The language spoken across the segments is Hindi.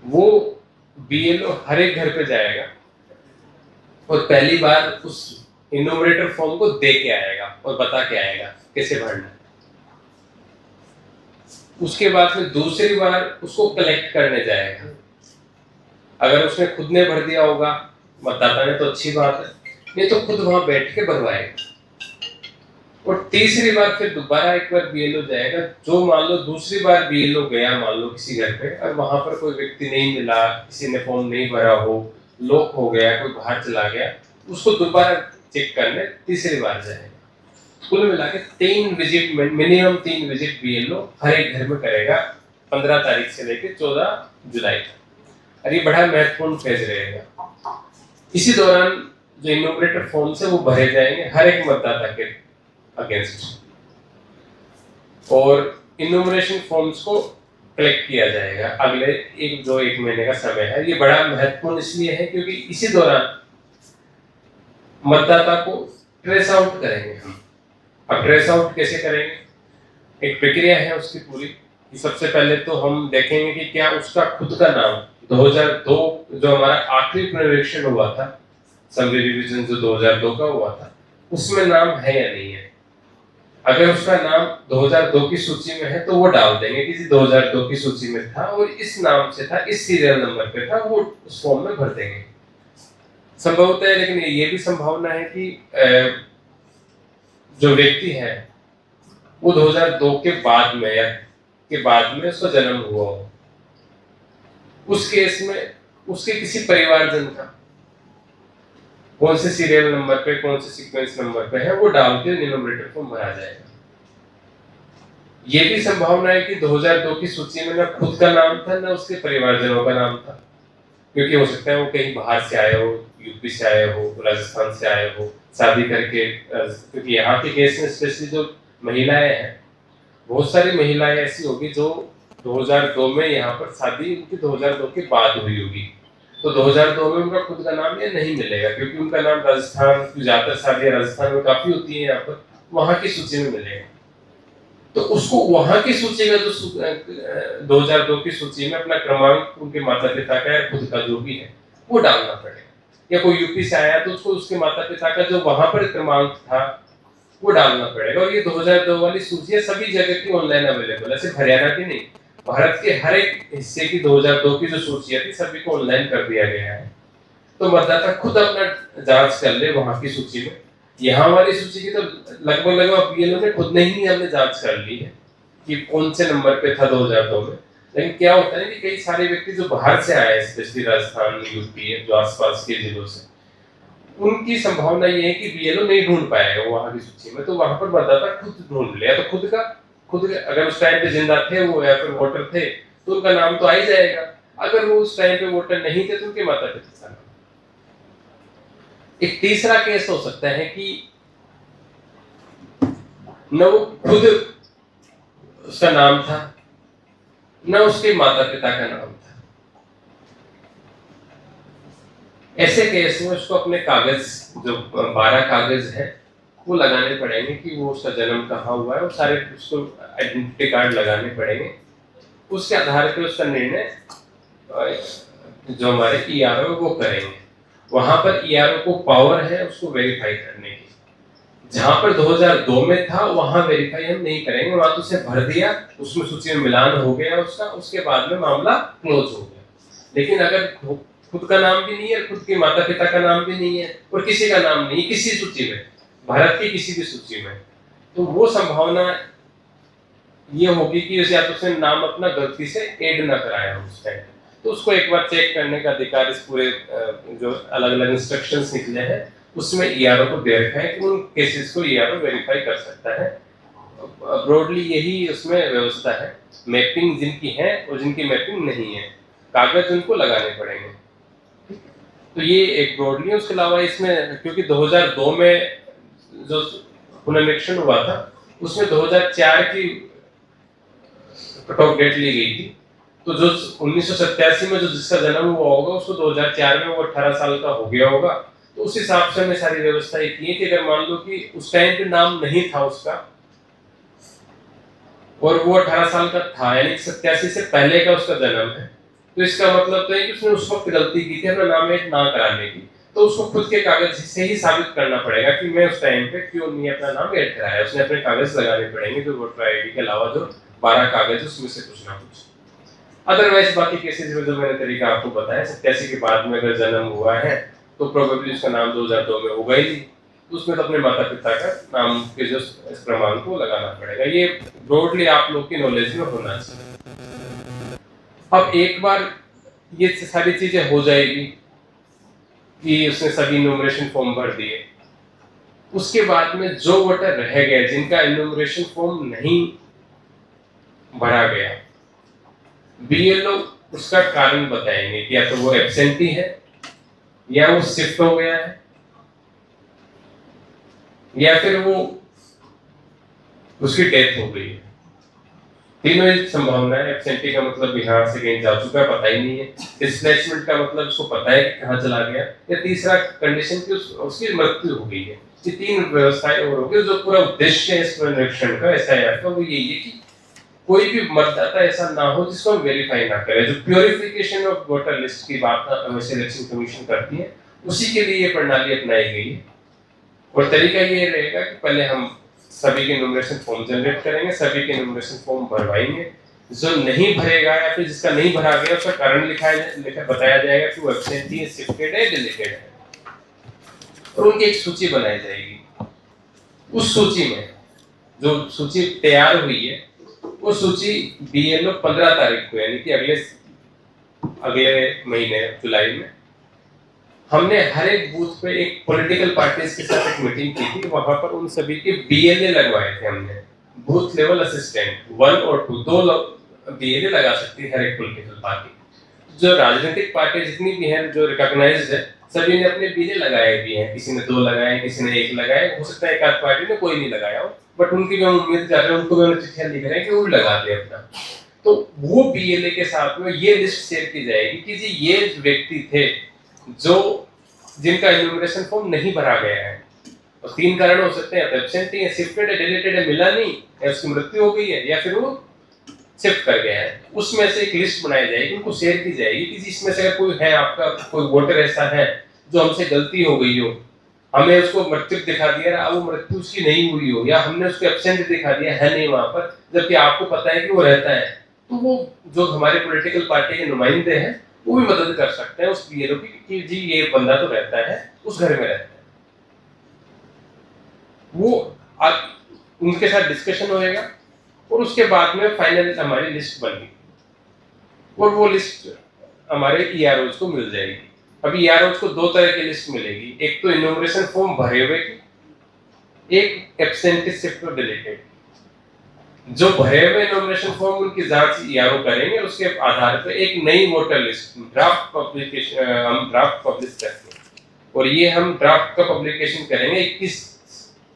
वो बीएलओ हर एक घर पे जाएगा और पहली बार उस इन्यूमरेटर फॉर्म को दे के आएगा और बता के आएगा कैसे भरना है। उसके बाद में दूसरी बार उसको कलेक्ट करने जाएगा। अगर उसने खुद ने भर दिया होगा मतदाता ने तो अच्छी बात है, नहीं तो खुद वहां बैठ के भरवाएगा। और तीसरी बार फिर दोबारा एक बार बीएलओ जाएगा। जो मान लो दूसरी बार बीएलओ गया मान लो किसी घर पे और वहां पर कोई व्यक्ति नहीं मिला, किसी ने फॉर्म नहीं भरा हो, लॉक हो गया, कोई बाहर चला गया, उसको दोबारा चेक करने तीसरी बार जाएगा। कुल मिला के 3 विजिट, मिनिमम 3 विजिट बीएलओ हर एक घर में करेगा 15 तारीख से लेकर 14 जुलाई तक। और ये बड़ा महत्वपूर्ण फेज रहेगा। इसी दौरान जो इन्यूमरेटर फॉर्म से वो भरे जाएंगे हर एक मतदाता के अगेंस्ट, और इन्यूमरेशन फॉर्म्स को कलेक्ट किया जाएगा अगले एक महीने का समय है। ये बड़ा महत्वपूर्ण इसलिए है क्योंकि इसी दौरान मतदाता को ट्रेस आउट करेंगे हम। अब ट्रेस आउट कैसे करेंगे, एक प्रक्रिया है उसकी पूरी। सबसे पहले तो हम देखेंगे कि क्या उसका खुद का नाम 2002 जो हमारा आखिरी पुनरीक्षण हुआ था, समरी रिवीजन जो 2002 का हुआ था, उसमें नाम है या नहीं है। अगर उसका नाम 2002 की सूची में है तो वो डाल देंगे कि 2002 की सूची में था और इस नाम से था, इस सीरियल नंबर पे था, वो उस फॉर्म में भर देंगे। संभवतः है, लेकिन ये भी संभावना है कि जो व्यक्ति है वो 2002 के बाद में या के बाद में उसका जन्म हुआ हो, उस केस में उसके किसी परिवारजन का कौन से सीरियल नंबर पे, कौन से सीक्वेंस नंबर पे है, वो डाल के इन्यूमरेटर फॉर्म भरा जाएगा। ये भी संभावना है कि 2002 की सूची में ना खुद का नाम था ना उसके परिवारजनों का नाम था, क्योंकि हो सकता है वो कहीं बाहर से आए हो, यूपी से आए हो, राजस्थान से आए हो, शादी करके। क्योंकि यहाँ के केस में स्पेशली जो महिलाएं हैं, बहुत सारी महिलाएं ऐसी होगी जो 2002 में यहाँ पर शादी उनकी 2002 के बाद हुई होगी, तो 2002 में उनका खुद का नाम ये नहीं मिलेगा, क्योंकि उनका नाम राजस्थान की ज्यादातर शादियां राजस्थान में काफी होती है, यहाँ पर वहां की सूची में मिलेगा। तो उसको वहां की सूची में जो 2002 की सूची में अपना क्रमांक उनके माता पिता का या खुद का जो भी है वो डालना पड़ेगा। या कोई यूपी से आया तो उसको उसके माता पिता का जो वहां पर क्रमांक था वो डालना पड़ेगा। और ये 2002 वाली सूची सभी जगह की ऑनलाइन अवेलेबल है, सिर्फ हरियाणा की नहीं, भारत के हर एक हिस्से की 2002 की जो सूचियां थी सभी को ऑनलाइन कर दिया गया है। तो मतदाता खुद अपना जांच कर ले वहां की सूची में। यहाँ वाली सूची की तो लगभग बीएलओ ने खुद नहीं हमने जांच कर ली है कि कौन से नंबर पे था 2002 में। लेकिन क्या होता है कि कई सारे व्यक्ति जो बाहर से आए, स्पेशली राजस्थान, यूपी जो आसपास के जिलों से, उनकी संभावना ये है कि बीएलओ नहीं ढूंढ पाएगा वहां की सूची में, तो वहां पर मतदाता खुद ढूंढ ले। तो खुद का अगर उस टाइम पे जिंदा थे वो या फिर वोटर थे तो उनका नाम तो आ ही जाएगा। अगर वो उस टाइम पे वोटर नहीं थे तो उनके माता पिता का नाम। एक तीसरा केस हो सकता है कि न वो खुद उसका नाम था न उसके माता पिता का नाम था। ऐसे केस में उसको अपने कागज जो 12 कागज है वो लगाने पड़ेंगे कि वो उसका जन्म कहाँ हुआ है, और सारे उसको आइडेंटिटी कार्ड लगाने पड़ेंगे। उसके आधार पर उसका निर्णय जो हमारे ईआरओ वो करेंगे। वहां पर ईआरओ को पावर है उसको वेरीफाई करने की। जहां पर 2002 में था वहां वेरीफाई हम नहीं करेंगे, वहां तो उसे भर दिया, उसमें सूची में मिलान हो गया उसका, उसके बाद में मामला क्लोज हो गया। लेकिन अगर खुद का नाम भी नहीं है, खुद के माता पिता का नाम भी नहीं है और किसी का नाम नहीं किसी सूची में, भारत की किसी भी सूची में, तो वो संभावना ये होगी कि या तो उसने नाम अपना गलती से ऐड ना कराया हो उस टाइम, तो उसको एक बार चेक करने का अधिकार इस पूरे जो अलग अलग इंस्ट्रक्शंस निकले हैं उसमें ईआरओ को दे रखा है कि उन केसेस को ईआरओ वेरीफाई कर सकता है। ब्रॉडली यही उसमें व्यवस्था है। मैपिंग जिनकी है और जिनकी मैपिंग नहीं है, कागज उनको लगाने पड़ेंगे। तो ये एक ब्रॉडली है। उसके अलावा इसमें क्योंकि 2002 में जो पुनरीक्षण हुआ था उसमें 2004 की कट ऑफ डेट ली गई थी, तो जो 1987 में जो जिसका जन्म हुआ होगा उसको 2004 में वो 18 साल का हो गया होगा। तो उस हिसाब से हमने सारी व्यवस्था की है कि अगर मान लो कि उस टाइम पे नाम नहीं था उसका और वो 18 साल का था, यानी 87 से पहले का उसका जन्म है, तो इसका मतलब तो है कि उसने उस वक्त गलती की थी अपना नाम ऐड ना कराने की, तो उसको खुद के कागज से ही साबित करना पड़ेगा कि मैं उस टाइम पे क्यों नहीं अपना नाम ऐड कराया। उसने अपने कागज लगाने पड़ेंगे जो वोटर आईडी के अलावा जो 12 कागज उसमें से कुछ ना कुछ। अदरवाइज बाकी केसेस में जो मैंने तरीका आपको बताया 87 के बाद में अगर जन्म हुआ है तो प्रोबेबली उसका नाम 2002 में होगा ही, उसमें तो अपने माता पिता का नाम के जो इस प्रमाण को लगाना पड़ेगा। ये ब्रॉडली आप लोग की नॉलेज में होना चाहिए। अब एक बार ये सारी चीजें हो जाएगी कि उसने सभी इन्यूमरेशन फॉर्म भर दिए, उसके बाद में जो वोटर रह गए जिनका इन्यूमरेशन फॉर्म नहीं भरा गया, बीएलओ उसका कारण बताएंगे कि या तो वो एब्सेंटी है या वो शिफ्ट हो गया है या फिर वो उसकी डेथ हो गई है। तीनों ही संभावना है। एब्सेंटी का मतलब बिहार से कहीं जा चुका है, पता ही नहीं है। डिस्प्लेसमेंट का मतलब उसको पता है कि कहाँ चला गया। या तीसरा कंडीशन की उसकी मृत्यु हो गई है। ये तीन व्यवस्थाएं और हो गई। जो पूरा उद्देश्य है इस निरीक्षण का एसआईआर का वो यही है कि कोई भी मतदाता ऐसा ना हो जिसको हम वेरीफाई ना करें। जो प्योरिफिकेशन ऑफ वोटर लिस्ट की बात इलेक्शन कमीशन करती है उसी के लिए ये प्रणाली अपनाई गई है। और तरीका ये रहेगा कि पहले हम सभी के इन्यूमरेशन फॉर्म जनरेट करेंगे, सभी के इन्यूमरेशन फॉर्म भरवाएंगे। जो नहीं भरेगा या फिर जिसका नहीं भरा गया उसका कारण बताया जाएगा कि वो एब्सेंटी है, शिफ्टेड है, डिलीटेड है, और उनकी एक सूची बनाई जाएगी। उस सूची में जो सूची तैयार हुई है वो सूची बीएलओ 15 तारीख को यानी कि अगले महीने जुलाई में हमने हर एक बूथ पे एक पॉलिटिकल पार्टीज के साथ एक मीटिंग की थी। वहां पर उन सभी के बीएलए लगवाए थे हमने, बूथ लेवल असिस्टेंट 1 और 2, 2 बीएलए लगा सकती है हर एक पॉलिटिकल पार्टी। जो राजनीतिक पार्टी जितनी भी हैं जो रिकॉग्नाइज्ड है सभी ने अपने बीएलए लगाए भी हैं। किसी ने 2 लगाए, किसी ने 1 लगाए, हो सकता है एक आध पार्टी ने कोई नहीं लगाया हो, बट उनकी जो हम उम्मीद कर रहे हैं उनको भी हम चिट्ठियां लिख रहे हैं कि वो लगा दे अपना। तो वो बीएलए के साथ में ये लिस्ट शेयर की जाएगी कि जी ये व्यक्ति थे जो जिनका इन्यूमरेशन फॉर्म नहीं भरा गया है। और 3 कारण हो सकते हैं, एब्सेंटी है, शिफ्टेड है, डिलीटेड है, मिला नहीं, या उसकी मृत्यु हो गई है, या फिर वो शिफ्ट कर गया है। उसमें से एक लिस्ट बनाई जाएगी, उनको शेयर की जाएगी कि जिसमें से अगर कोई है आपका कोई वोटर ऐसा है जो हमसे गलती हो गई हो, हमें उसको मृत्यु दिखा दिया, अब वो मृत्यु उसकी नहीं हुई हो, या हमने उसको एब्सेंट दिखा दिया है नहीं वहां पर, जबकि आपको पता है कि वो रहता है, तो वो जो हमारे पॉलिटिकल पार्टी के नुमाइंदे हैं वो भी मदद कर सकते हैं उस बीएलओ की कि जी ये बंदा तो रहता है, उस घर में रहता है। वो उनके साथ डिस्कशन होएगा और उसके बाद में फाइनल हमारी लिस्ट बनेगी और वो लिस्ट हमारे ईआरओज को मिल जाएगी। अभी ईआरओज को 2 तरह की लिस्ट मिलेगी, एक तो इन्यूमरेशन फॉर्म भरे हुए की, एक एब्सेंटी, शिफ्ट और डिलीटेड। जो भरे हुए इन्यूमरेशन फॉर्म उनकी जांच ईआरओ करेंगे, उसके आधार पर एक नई वोटर लिस्ट ड्राफ्ट पब्लिकेशन हम ड्राफ्ट पब्लिश करते हैं। और ये हम ड्राफ्ट का पब्लिकेशन करेंगे 21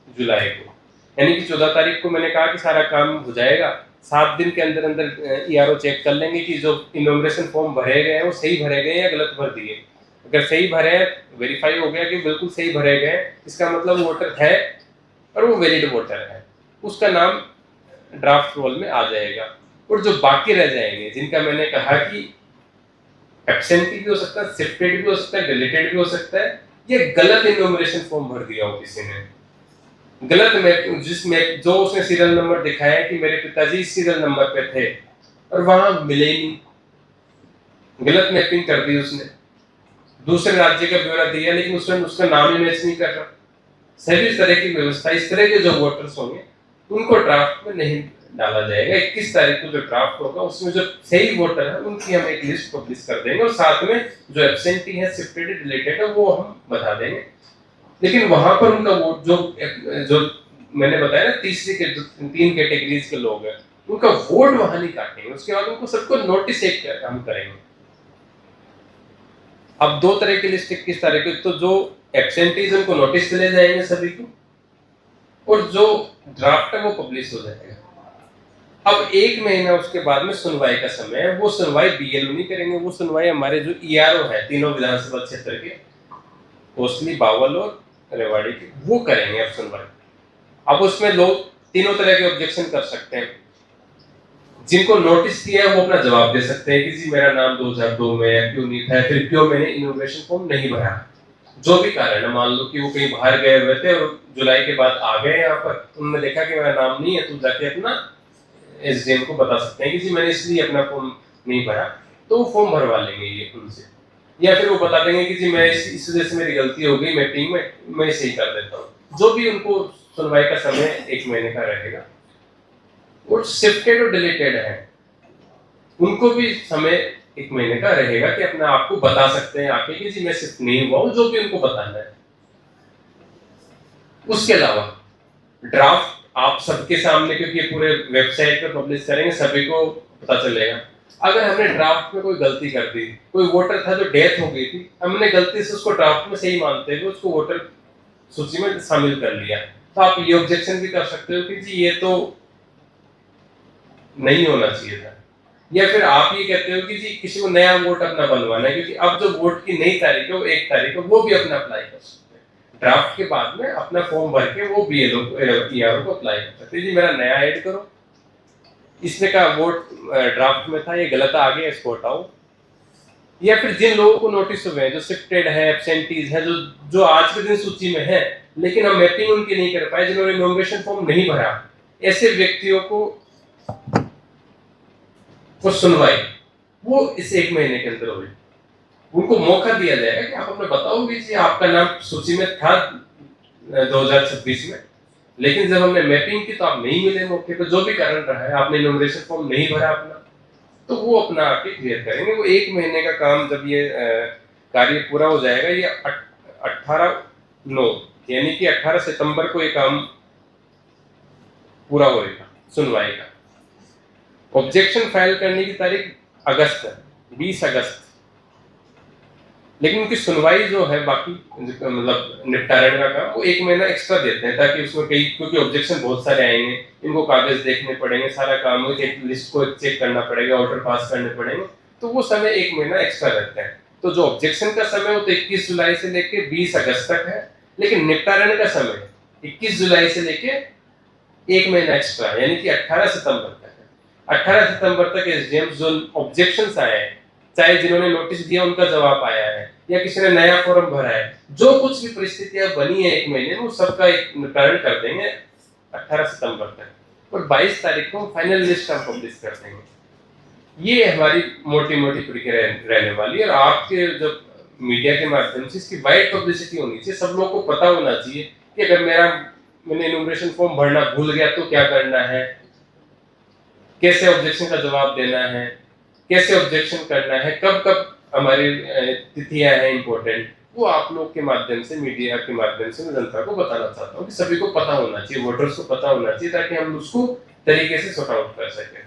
जुलाई को, यानी कि 14 तारीख को मैंने कहा कि सारा काम हो जाएगा। 7 दिन के अंदर अंदर ईआरओ चेक कर लेंगे कि जो इन्यूमरेशन फॉर्म भरे गए हैं वो सही भरे गए या गलत भर दिए। अगर सही भरे हैं, वेरीफाई हो गया कि बिल्कुल सही भरे गए, इसका मतलब वोटर है और वो वैलिड वोटर है, उसका नाम ड्राफ्ट रोल में आ जाएगा। और जो बाकी रह जाएंगे जिनका मैंने कहा कि एब्सेंटी भी हो सकता है, शिफ्टेड भी हो सकता है, डिलीटेड भी हो सकता है, ये गलत इन्यूमरेशन फॉर्म भर दिया हो किसी ने, गलत मैप जिसमें जो उसने सीरियल नंबर दिखाया कि मेरे पिताजी इस सीरियल नंबर पे थे और वहां मिले ही नहीं, गलत मैपिंग कर दी उसने, दूसरे राज्य का ब्यौरा दिया लेकिन उसमें उसका नाम ही मैच नहीं कर रहा। सभी तरह की व्यवस्था, इस तरह के जो वोटर्स होंगे उनको ड्राफ्ट में नहीं डाला जाएगा। 21 तारीख को जो ड्राफ्ट होगा उसमें जो सही वोटर है उनकी हम एक लिस्ट पब्लिश कर देंगे और साथ में जो एब्सेंटी है, शिफ्टेड, डिलीटेड है वो हम बता देंगे। लेकिन वहां पर उनका वोट जो मैंने बताया ना, तीसरी के 3 कैटेगरीज के लोग हैं, उनका वोट वहां नहीं काटेंगे, उसके बाद उनको सबको नोटिस एक हम करेंगे। अब 2 तरह की लिस्ट 21 तारीख को, तो जो एब्सेंटीज उनको नोटिस चले जाएंगे सभी को, और जो ड्राफ्ट है वो पब्लिश हो जाएगा। अब 1 महीना उसके बाद में सुनवाई का समय है, वो सुनवाई बीएलओ नहीं करेंगे, वो सुनवाई हमारे जो ईआरओ है तीनों विधानसभा क्षेत्र के, कोसली, बावल और रेवाड़ी के, वो करेंगे अब सुनवाई। अब उसमें लोग तीनों तरह के ऑब्जेक्शन कर सकते हैं। जिनको नोटिस किया है वो अपना जवाब दे सकते हैं कि जी मेरा नाम 2002 में क्यों नहीं था, फिर क्यों मैंने इनोवेशन फॉर्म नहीं भरा, जो भी कारण है। मान लो कि वो कहीं बाहर गए हुए थे और जुलाई के बाद आ गए यहाँ पर, उन्होंने देखा कि मेरा नाम नहीं है, तो जाके अपना एसडीएम को बता सकते हैं कि जी मैंने इसलिए अपना फॉर्म नहीं भरा, तो वो फॉर्म भरवा लेंगे ये उनसे। या फिर वो बता देंगे कि जी मैं इस वजह से मेरी गलती हो गई मैपिंग में, मैं इसे ही कर देता हूँ। जो भी उनको सुनवाई का समय 1 महीने का रहेगा। वो शिफ्टेड और डिलीटेड है, उनको भी समय 1 महीने का रहेगा कि अपने आप को बता सकते हैं आके कि जी मैं शिफ्ट नहीं हुआ हूं, जो भी उनको बताना है। उसके अलावा ड्राफ्ट आप सबके सामने, क्योंकि ये पूरे वेबसाइट पे पब्लिश करेंगे, सभी को पता चलेगा। अगर हमने ड्राफ्ट में कोई गलती कर दी, कोई वोटर था जो डेथ हो गई थी, हमने गलती से उसको ड्राफ्ट में सही मानते हुए उसको वोटर सूची में शामिल कर लिया, तो आप ये ऑब्जेक्शन भी कर सकते हो कि जी ये तो नहीं होना चाहिए था। या फिर आप ये कहते हो कि जी किसी को नया वोट अपना बनवाना है, क्योंकि अब जो वोट की नई तारीख है वो 1 तारीख है, वो भी अपना अप्लाई कर सकते हैं। ड्राफ्ट के बाद में अपना फॉर्म भर के वो बीएलओ ईआरओ को अप्लाई कर सकते हैं, जी मेरा नया ऐड करो, इसमें का वोट ड्राफ्ट में था ये गलत आ गया, इसको हटाओ। या फिर जिन लोगों को नोटिस हुए हैं, जो शिफ्टेड है, एब्सेंटीज है, जो आज के दिन सूची में है लेकिन हम मैपिंग उनकी नहीं कर पाए, जिन्होंने नॉमिनेशन फॉर्म नहीं भरा, ऐसे व्यक्तियों को सुनवाई वो इस 1 महीने के अंदर होगी। उनको मौका दिया जाएगा कि आप अपने बताओगे जी आपका नाम सूची में था 2026 में, लेकिन जब हमने मैपिंग की तो आप नहीं मिले मौके पर, जो भी कारण रहा है, आपने नॉमिनेशन फॉर्म नहीं भरा अपना, तो वो अपना आके क्लियर करेंगे। वो 1 महीने का काम जब ये कार्य पूरा हो जाएगा, ये 18/9 यानी कि 18 सितंबर को ये काम पूरा होएगा सुनवाई का। ऑब्जेक्शन फाइल करने की तारीख अगस्त है, 20 अगस्त। लेकिन उनकी सुनवाई जो है बाकी मतलब निपटारे का काम, वो 1 महीना एक्स्ट्रा देते हैं, ताकि उसमें कई, क्योंकि ऑब्जेक्शन बहुत सारे आएंगे, इनको कागज देखने पड़ेंगे, सारा काम हो, एक लिस्ट को चेक करना पड़ेगा, ऑर्डर पास करने पड़ेंगे, तो वो समय 1 महीना एक्स्ट्रा रहता है। तो जो ऑब्जेक्शन का समय वो तो 21 जुलाई से लेके 20 अगस्त तक है, लेकिन निपटारे का समय 21 जुलाई से लेके 1 महीना एक्स्ट्रा यानी कि 18 सितंबर तक है। 18 सितंबर तक एसडीएम जो ऑब्जेक्शंस आए हैं, चाहे जिन्होंने नोटिस दिया उनका जवाब आया है या किसी ने नया फॉर्म भरा है, जो कुछ भी परिस्थितियां बनी है 1 महीने में, वो सबका एक निपटान कर देंगे 18 सितंबर तक, और 22 तारीख को फाइनल लिस्ट हम पब्लिश कर देंगे। ये हमारी मोटी मोटी प्रक्रिया रहने वाली है, और आपके जब मीडिया के माध्यम से इसकी वाइड पब्लिसिटी होनी चाहिए, सब लोगों को पता होना चाहिए कि अगर मैंने इनोमिनेशन फॉर्म भरना भूल गया तो क्या करना है, कैसे ऑब्जेक्शन का जवाब देना है, कैसे ऑब्जेक्शन करना है, कब कब हमारी तिथियां हैं इंपॉर्टेंट, वो आप लोग के माध्यम से, मीडिया के माध्यम से मैं जनता को बताना चाहता हूँ कि सभी को पता होना चाहिए, वोटर्स को पता होना चाहिए, ताकि हम उसको तरीके से सॉर्ट आउट कर सकें।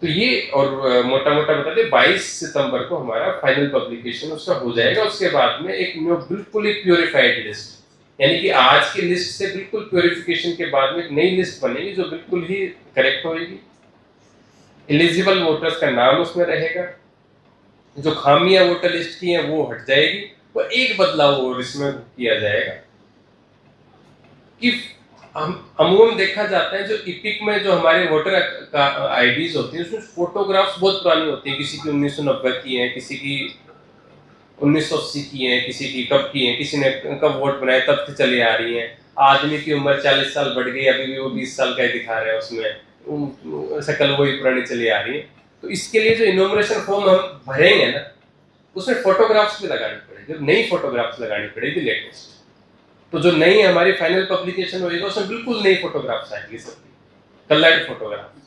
तो ये और मोटा मोटा बता दें, 22 सितंबर को हमारा फाइनल पब्लिकेशन उसका हो जाएगा। उसके बाद में एक बिल्कुल ही प्योरीफाइड लिस्ट, यानी कि आज की लिस्ट से बिल्कुल प्योरिफिकेशन के बाद में एक नई लिस्ट बनेगी जो बिल्कुल ही करेक्ट होगी। एलिजिबल वोटर्स का नाम उसमें रहेगा, जो खामियां वोटर लिस्ट की हैं वो हट जाएगी, और एक बदलाव और इसमें किया जाएगा कि अमूमन देखा जाता है जो इपिक में जो हमारे वोटर आईडीज होती हैं उसमें फोटोग्राफ्स बहुत पुरानी होती हैं, किसी की 1990 की है, किसी की 1980 की है, किसी की कब की है, किसी ने कब वोट बनाया तब से चली आ रही है। आदमी की उम्र 40 साल बढ़ गई, अभी भी वो 20 साल का ही दिखा रहे हैं, उसमें शक्ल वही पुरानी चली आ रही है। तो इसके लिए जो इनोमिनेशन फॉर्म हम भरेंगे ना, उसमें फोटोग्राफ्स भी लगानी पड़ेगी, नई फोटोग्राफ्स लगानी पड़ेगी लेटेस्ट। तो जो नई हमारी फाइनल पब्लिकेशन होगी उसमें बिल्कुल नई फोटोग्राफ्स आएंगी, सबकी कलर्ड फोटोग्राफ्स।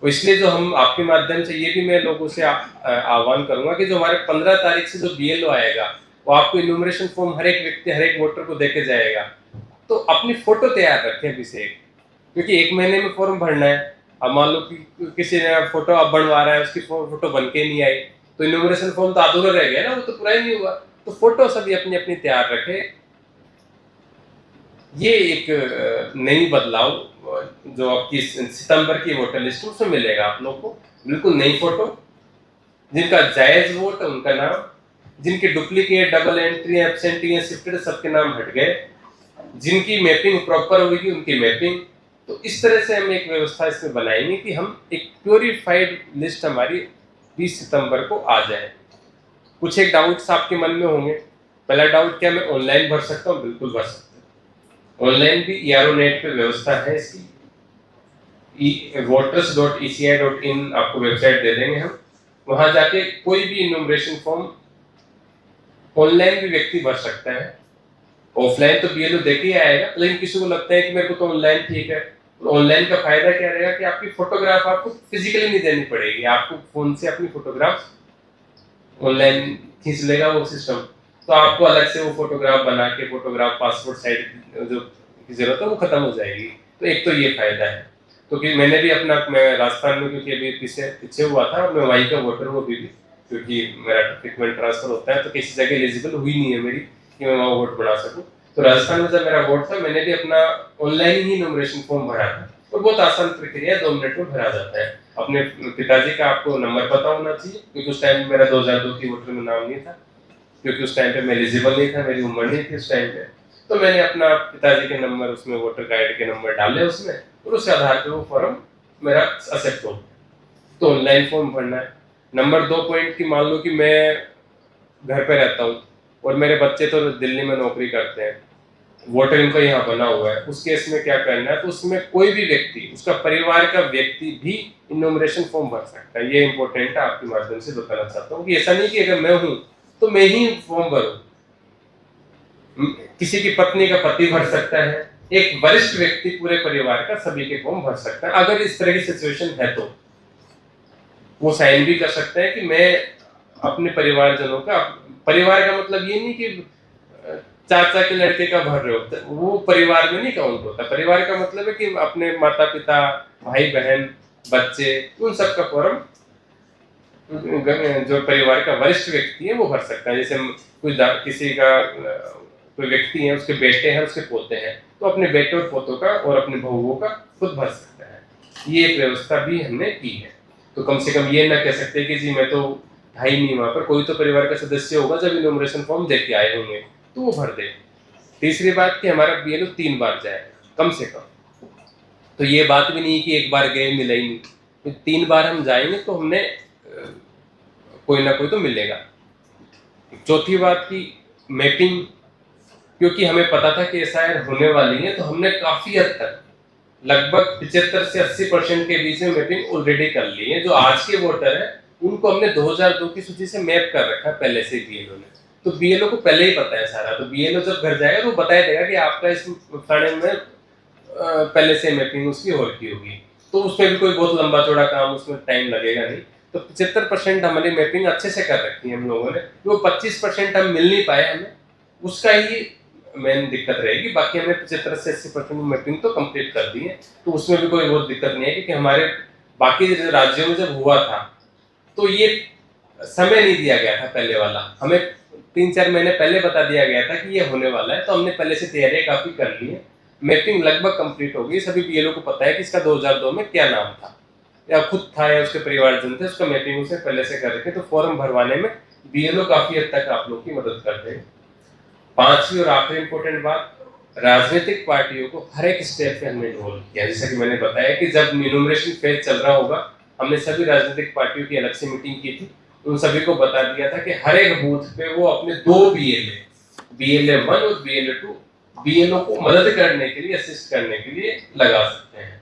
तो इसलिए जो हम आपके माध्यम से ये भी मैं लोगों से आह्वान करूंगा कि जो हमारे 15 तारीख से जो बीएलओ आएगा वो आपको इनोमिनेशन फॉर्म हर एक व्यक्ति, हर एक वोटर को देके जाएगा, तो अपनी फोटो तैयार रखें अभी से, क्योंकि 1 महीने में फॉर्म भरना है। अब मान लो कि किसी ने फोटो अब बनवा रहा है, उसकी फोटो बन के नहीं आई, तो इनोमिनेशन फॉर्म तो अधूरा रह गया ना, वो तो पूरा ही नहीं हुआ। तो फोटो सभी अपनी अपनी तैयार रखे। ये एक नई बदलाव जो आपकी सितंबर की वोटर लिस्ट उसमें मिलेगा आप लोग को, बिल्कुल नई फोटो, जिनका जायज वोट है उनका नाम, जिनके duplicate, double entry, absentee, shifted सबके नाम हट गए, जिनकी मैपिंग प्रॉपर होगी उनकी मैपिंग, तो इस तरह से हम एक व्यवस्था इसमें बनाएंगे कि हम एक प्योरीफाइड लिस्ट हमारी 20 सितंबर को आ जाए। कुछ एक डाउट्स आपके मन में होंगे। पहला डाउट, क्या मैं ऑनलाइन भर सकता हूँ? बिल्कुल भर सकते हैं। ऑनलाइन भी ERO नेट पे व्यवस्था है इसकी। voters.eci.in आपको वेबसाइट दे देंगे हम, वहां जाके कोई भी इन्यूमरेशन फॉर्म ऑनलाइन भी व्यक्ति भर सकता है। ऑफलाइन तो BLO देके ही आएगा, लेकिन किसी को लगता है कि मेरे को तो ऑनलाइन ठीक है। ऑनलाइन का फायदा क्या रहेगा कि आपकी फोटोग्राफ आपको फिजिकली नहीं देनी पड़ेगी, आपको फोन से अपनी फोटोग्राफ ऑनलाइन खींच लेगा वो सिस्टम। तो आपको अलग से वो फोटोग्राफ बना के फोटोग्राफ पासपोर्ट साइज जो की जरूरत है वो खत्म हो जाएगी। तो एक तो ये फायदा है। तो कि मैंने भी अपना, मैं राजस्थान में क्योंकि अभी पीछे हुआ था और मैं वहीं का वोटर हूँ अभी भी, क्योंकि मेरा ट्रीटमेंट ट्रांसफर होता है तो किसी जगह एलिजिबल हुई नहीं है मेरी कि मैं वहाँ वोट बना सकूँ। तो राजस्थान में जब मेरा वोट था, मैंने भी अपना ऑनलाइन ही नॉमिनेशन फॉर्म भरा था और बहुत आसान प्रक्रिया, 2 मिनट में भरा जाता है। अपने पिताजी का आपको नंबर पता होना चाहिए, क्योंकि उस टाइम मेरा 2002 की वोटर में नाम नहीं था, क्योंकि उस टाइम पे मैं एलिजिबल नहीं था, मेरी उम्र नहीं थी उस टाइम पे। तो मैंने अपना पिताजी के नंबर उसमें, वोटर कार्ड के नंबर डाले उसमें, और उस आधार पे वो फॉर्म मेरा एक्सेप्ट हो। तो ऑनलाइन फॉर्म भरना है। नंबर 2 पॉइंट की, मान लो कि मैं घर पे रहता हूँ और मेरे बच्चे तो दिल्ली में नौकरी करते हैं, वोटर इनका यहाँ बना हुआ है, उस केस में क्या करना है? तो उसमें कोई भी व्यक्ति, उसका परिवार का व्यक्ति भी इनोमिनेशन फॉर्म भर सकता है। ये इंपॉर्टेंट है, आपके माध्यम से बताना चाहता हूँ कि ऐसा नहीं कि अगर मैं हूं तो मैं ही फॉर्म भरूं। किसी की पत्नी का पति भर सकता है, एक वरिष्ठ व्यक्ति पूरे परिवार का सभी के फॉर्म भर सकता है। अगर इस तरह की सिचुएशन है तो वो साइन भी कर सकता है कि मैं अपने परिवारजनों का, परिवार का मतलब ये नहीं कि चाचा के लड़के का भर रहे हो, वो परिवार में नहीं काउंट होता। परिवार का मतलब है कि अपने माता पिता, भाई बहन, बच्चे, उन सब का फॉर्म जो परिवार का वरिष्ठ व्यक्ति है वो भर सकता है। जैसे किसी का कोई व्यक्ति है, उसके बेटे हैं, उसके पोते हैं, तो अपने बेटे और पोतों का और अपने बहुओं का खुद भर सकता है। ये एक व्यवस्था भी हमने की है। तो कम से कम ये ना कह सकते कि जी मैं तो था ही नहीं वहां पर, कोई तो परिवार का सदस्य होगा जब इनोमिनेशन फॉर्म देके आए होंगे तो वो भर दे। तीसरी बात कि हमारा BLO 3 बार जाएगा कम से कम। तो ये बात भी नहीं कि एक बार गए मिला ही नहीं, तो 3 बार हम जाएंगे तो हमने कोई ना कोई तो मिलेगा। चौथी बात की मैपिंग, क्योंकि हमें पता था कि SIR होने वाली है, तो हमने काफी हद तक लगभग 75 से 80% के बीच में मैपिंग ऑलरेडी कर ली है। जो आज के वोटर है उनको हमने 2002 की सूची से मैप कर रखा है पहले से BLO ने। तो BLO को पहले ही पता है सारा। तो BLO जब घर जाएगा तो बता देगा कि आपका इस थाने में पहले से मैपिंग उसकी हो रखी होगी। तो उसमें भी कोई बहुत लंबा चौड़ा काम, उसमें टाइम लगेगा नहीं। तो 75% हमारी मैपिंग अच्छे से कर रखी है हम लोगों ने। वो 25% हम मिल नहीं पाए हमें, उसका ही मेन दिक्कत रहेगी। बाकी हमने 75 से 80% मैपिंग तो कंप्लीट कर दी है। तो उसमें भी कोई बहुत दिक्कत नहीं है, क्योंकि हमारे बाकी राज्यों में जब हुआ था तो ये समय नहीं दिया गया था पहले वाला, हमें 3-4 महीने पहले बता दिया गया था कि ये होने वाला है। तो हमने पहले से तैयारियां काफी कर ली है, मैपिंग लगभग कंप्लीट हो गई। सभी BLO को पता है कि इसका 2002 में क्या नाम था, या खुद था या उसके परिवारजन थे, उसका मैपिंग उसे पहले से कर रखे। तो फॉर्म भरवाने में BLO काफी हद तक आप लोग की मदद करते हैं। 5वीं और आखिरी इंपॉर्टेंट बात, राजनीतिक पार्टियों को हर एक स्टेप पे हमने इन्वॉल्व किया। जैसा कि मैंने बताया कि जब इनोमिनेशन फेज चल रहा होगा, हमने सभी राजनीतिक पार्टियों की अलग से मीटिंग की थी, उन सभी को बता दिया था कि हर एक बूथ पे वो अपने 2 BLA 1 और BLA 2 BLO को मदद करने के लिए, असिस्ट करने के लिए लगा सकते हैं।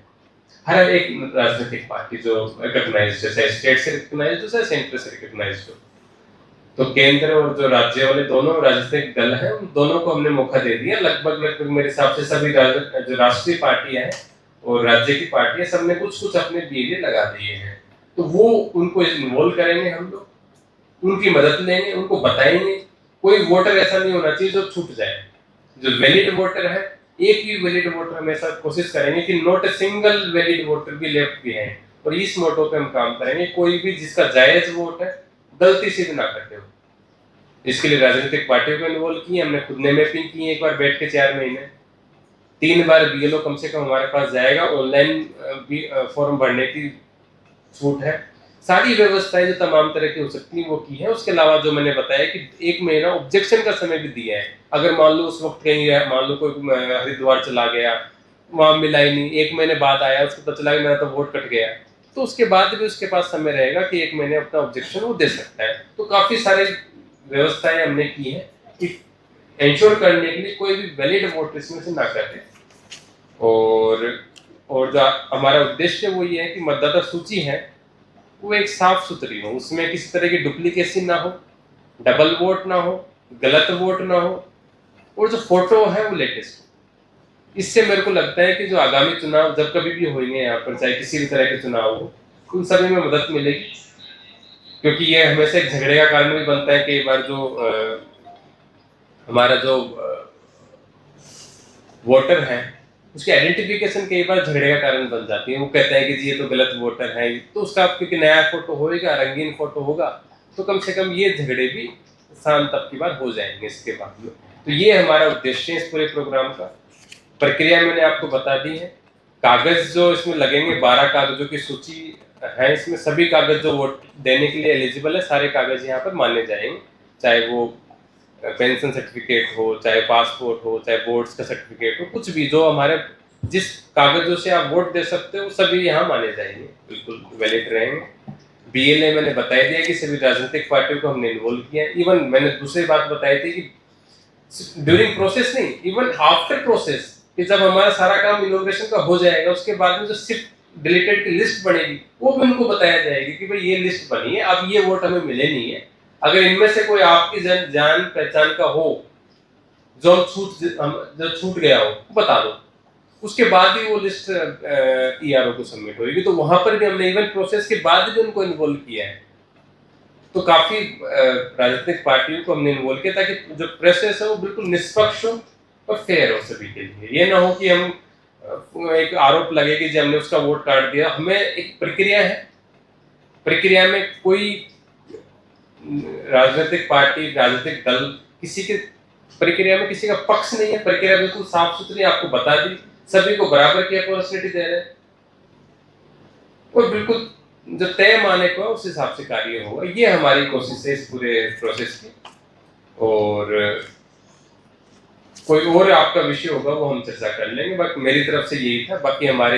हर एक राजनीतिक पार्टी जो रिकॉग्नाइज्ड है, स्टेट से रिकॉग्नाइज्ड हो, चाहे सेंटर से रिकॉग्नाइज्ड हो। तो केंद्र और जो राज्य वाले दोनों राजनीतिक दल हैं, उन दोनों को हमने मौका दे दिया। लगभग मेरे हिसाब से सभी जो राष्ट्रीय पार्टियां हैं और राज्य की पार्टियां, सबने कुछ कुछ अपने BLA लगा दिए हैं। तो वो उनको इन्वॉल्व करेंगे हम लोग, उनकी मदद लेंगे, उनको बताएंगे। कोई वोटर ऐसा नहीं होना चाहिए जो छूट जाए। जो वैलिड वोटर है, एक ही वैलिड वोटर हमेशा कोशिश करेंगे कि not a single valid voter भी लेफ्ट बिहाइंड। और इस मोटो पे हम काम करेंगे, कोई भी जिसका जायज वोट है गलती से भी ना कटे हो। इसके लिए राजनीतिक पार्टियों को इन्वॉल्व किए, हमने खुद ने मैपिंग की एक बार बैठ के 4 महीने। 3 बार BLO कम से कम हमारे पास जाएगा। ऑनलाइन फॉर्म भरने की छूट है। सारी व्यवस्थाएं जो तमाम तरह की हो सकती है वो की है। उसके अलावा जो मैंने बताया कि 1 महीना ऑब्जेक्शन का समय भी दिया है। अगर मान लो उस वक्त कहीं, मान लो कोई हरिद्वार चला गया, वहां मिला ही नहीं, 1 महीने बाद आया, उसको पता चला कि मेरा तो वोट कट गया, तो उसके बाद भी उसके पास समय रहेगा कि 1 महीने अपना ऑब्जेक्शन वो दे सकता है। तो काफी सारी व्यवस्थाएं हमने की है कि इंश्योर करने के लिए कोई भी वैलिड वोट इसमें से ना करे। और जो हमारा उद्देश्य वो ये है कि मतदाता सूची है वो एक साफ सुथरी हो, उसमें किसी तरह की डुप्लीकेसी ना हो, डबल वोट ना हो, गलत वोट ना हो, और जो फोटो है वो लेटेस्ट हो। इससे मेरे को लगता है कि जो आगामी चुनाव जब कभी भी होंगे यहाँ पर, चाहे किसी भी तरह के चुनाव हो, उन सभी में मदद मिलेगी, क्योंकि ये हमेशा एक झगड़े का कारण भी बनता है। कई बार जो हमारा जो वोटर है उसकी आइडेंटिफिकेशन कई बार झगड़े का कारण बन जाती है। वो कहता है कि जी ये तो गलत वोटर है, तो उसका क्योंकि नया फोटो होएगा, रंगीन फोटो होगा, तो कम से कम ये झगड़े भी शांत अब की बार हो जाएंगे इसके बाद में। तो ये हमारा उद्देश्य है इस पूरे प्रोग्राम का। प्रक्रिया मैंने आपको बता दी है। कागज जो इसमें लगेंगे, 12 कागजों की सूची है, इसमें सभी कागज जो वोट देने के लिए एलिजिबल है, सारे कागज यहाँ पर माने जाएंगे, चाहे वो पेंशन सर्टिफिकेट हो, चाहे पासपोर्ट हो, चाहे बोर्ड्स का सर्टिफिकेट हो, कुछ भी जो हमारे जिस कागजों से आप वोट दे सकते हो सभी यहाँ माने जाएंगे, बिल्कुल वैलिड रहेंगे। बीएलए मैंने बता दिया कि सभी राजनीतिक पार्टियों को हमने इन्वॉल्व किया है। इवन मैंने दूसरी बात बताई थी कि ड्यूरिंग प्रोसेस नहीं, इवन आफ्टर प्रोसेस, कि जब हमारा सारा काम इनोग्रेशन का हो जाएगा, उसके बाद में जो सिर्फ डिलीटेड की लिस्ट बनेगी वो भी उनको बताया जाएगी कि भाई ये लिस्ट बनी है, अब ये वोट हमें मिले नहीं है, अगर इनमें से कोई आपकी जान पहचान का हो जो छूट गया हो बता दो। उसके बाद ही वो लिस्ट ईआरओ को सबमिट होगी। तो वहां पर भी हमने इवन प्रोसेस के बाद भी उनको इन्वॉल्व किया है। तो काफी राजनीतिक पार्टियों को हमने इन्वॉल्व किया ताकि जो प्रोसेस है वो बिल्कुल निष्पक्ष हो और फेयर हो सभी के लिए। ये ना हो कि हम एक आरोप लगे कि हमने उसका वोट काट दिया। हमें एक प्रक्रिया है, प्रक्रिया में कोई राजनीतिक पार्टी, राजनीतिक दल किसी के प्रक्रिया में किसी का पक्ष नहीं है। प्रक्रिया बिल्कुल साफ सुथरी आपको बता दी, सभी को बराबर की अपॉर्चुनिटी दे रहे हैं और बिल्कुल जो तय माने को उस हिसाब से कार्य होगा। ये हमारी कोशिश है इस पूरे प्रोसेस की। और कोई और आपका विषय होगा वो हम चर्चा कर लेंगे, बाकी मेरी तरफ से यही था। बाकी हमारे